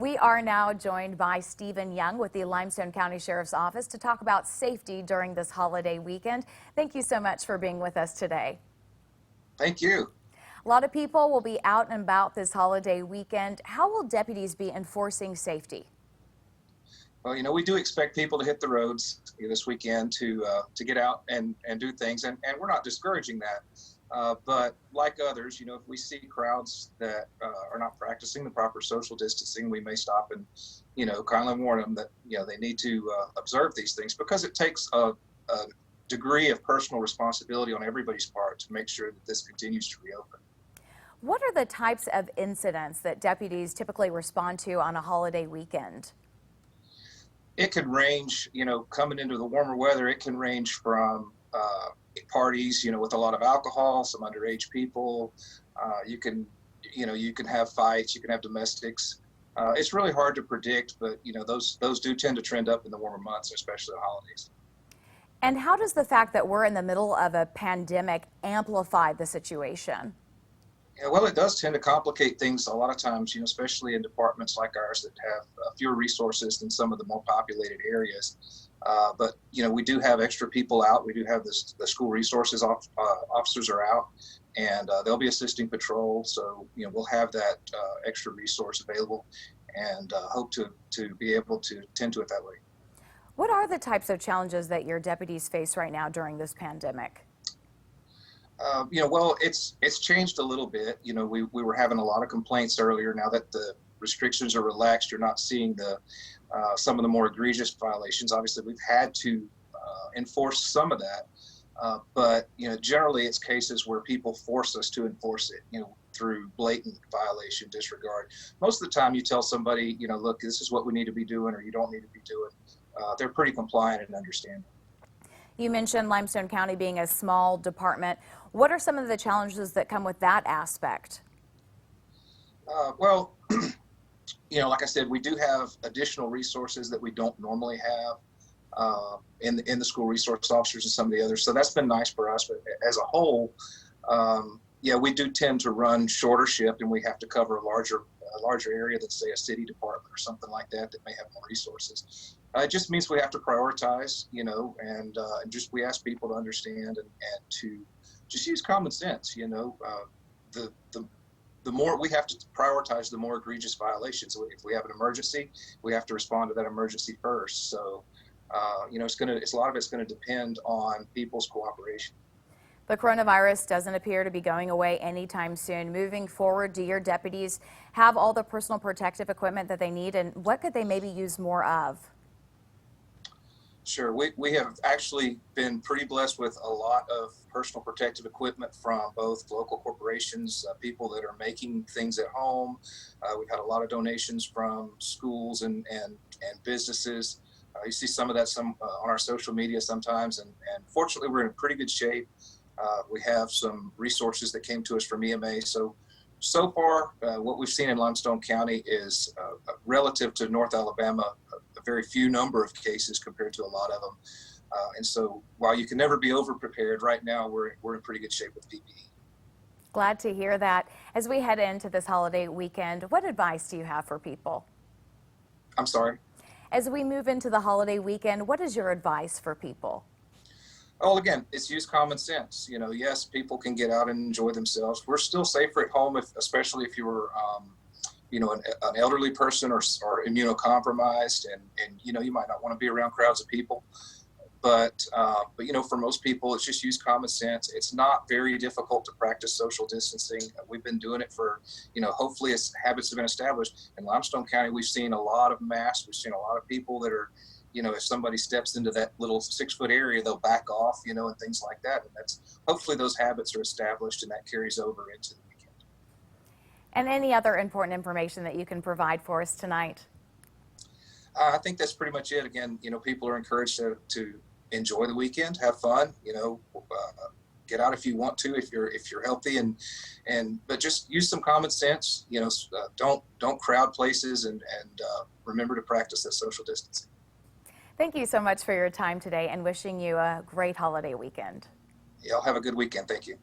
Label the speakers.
Speaker 1: We are now joined by Stephen Young with the Limestone County Sheriff's Office to talk about safety during this holiday weekend. Thank you so much for being with us today.
Speaker 2: Thank you.
Speaker 1: A lot of people will be out and about this holiday weekend. How will deputies be enforcing safety?
Speaker 2: Well, we do expect people to hit the roads this weekend to get out and do things, and we're not discouraging that. But like others, if we see crowds that are not practicing the proper social distancing, we may stop and, kindly warn them that, they need to observe these things, because it takes a degree of personal responsibility on everybody's part to make sure that this continues to reopen.
Speaker 1: What are the types of incidents that deputies typically respond to on a holiday weekend?
Speaker 2: It could range, coming into the warmer weather, it can range from parties, with a lot of alcohol, some underage people. You can have fights, you can have domestics. It's really hard to predict, but those do tend to trend up in the warmer months, especially the holidays.
Speaker 1: And how does the fact that we're in the middle of a pandemic amplify the situation?
Speaker 2: Yeah, well, it does tend to complicate things a lot of times, especially in departments like ours that have fewer resources than some of the more populated areas. But we do have extra people out. We do have the school resources officers are out, and they'll be assisting patrol. So we'll have that extra resource available, and hope to be able to tend to it that way.
Speaker 1: What are the types of challenges that your deputies face right now during this pandemic?
Speaker 2: Well, it's changed a little bit. We were having a lot of complaints earlier. Now that the restrictions are relaxed, you're not seeing some of the more egregious violations. Obviously, we've had to enforce some of that, but generally it's cases where people force us to enforce it. Through blatant violation, disregard. Most of the time, you tell somebody, look, this is what we need to be doing, or you don't need to be doing. They're pretty compliant and understanding.
Speaker 1: You mentioned Limestone County being a small department. What are some of the challenges that come with that aspect?
Speaker 2: Well, like I said, we do have additional resources that we don't normally have in the school resource officers and some of the others. So that's been nice for us. But as a whole, we do tend to run shorter shift, and we have to cover a larger area than, say, a city department or something like that may have more resources. It just means we have to prioritize, and just we ask people to understand and to just use common sense. The more we have to prioritize, the more egregious violations. If we have an emergency, we have to respond to that emergency first. So, it's a lot of it's going to depend on people's cooperation.
Speaker 1: The coronavirus doesn't appear to be going away anytime soon. Moving forward, do your deputies have all the personal protective equipment that they need, and what could they maybe use more of?
Speaker 2: Sure. We have actually been pretty blessed with a lot of personal protective equipment from both local corporations, people that are making things at home. We've had a lot of donations from schools and businesses. You see some of that on our social media sometimes, and fortunately we're in pretty good shape. We have some resources that came to us from EMA. So far, what we've seen in Limestone County is relative to North Alabama, a very few number of cases compared to a lot of them. And so while you can never be over prepared, right now we're in pretty good shape with PPE.
Speaker 1: Glad to hear that. As we head into this holiday weekend, what advice do you have for people?
Speaker 2: I'm sorry?
Speaker 1: As we move into the holiday weekend, what is your advice for people?
Speaker 2: Well, again, it's use common sense. Yes, people can get out and enjoy themselves. We're still safer at home, especially if you were, an elderly person or immunocompromised, and you might not want to be around crowds of people. But for most people, it's just use common sense. It's not very difficult to practice social distancing. We've been doing it for, hopefully as habits have been established. In Limestone County, we've seen a lot of masks. We've seen a lot of people that are, if somebody steps into that little 6-foot area, they'll back off, and things like that. And hopefully those habits are established, and that carries over into the weekend.
Speaker 1: And any other important information that you can provide for us tonight?
Speaker 2: I think that's pretty much it. Again, people are encouraged to enjoy the weekend, have fun, get out if you want to, if you're healthy, but just use some common sense. Don't crowd places, and remember to practice that social distancing.
Speaker 1: Thank you so much for your time today, and wishing you a great holiday weekend.
Speaker 2: Y'all have a good weekend. Thank you.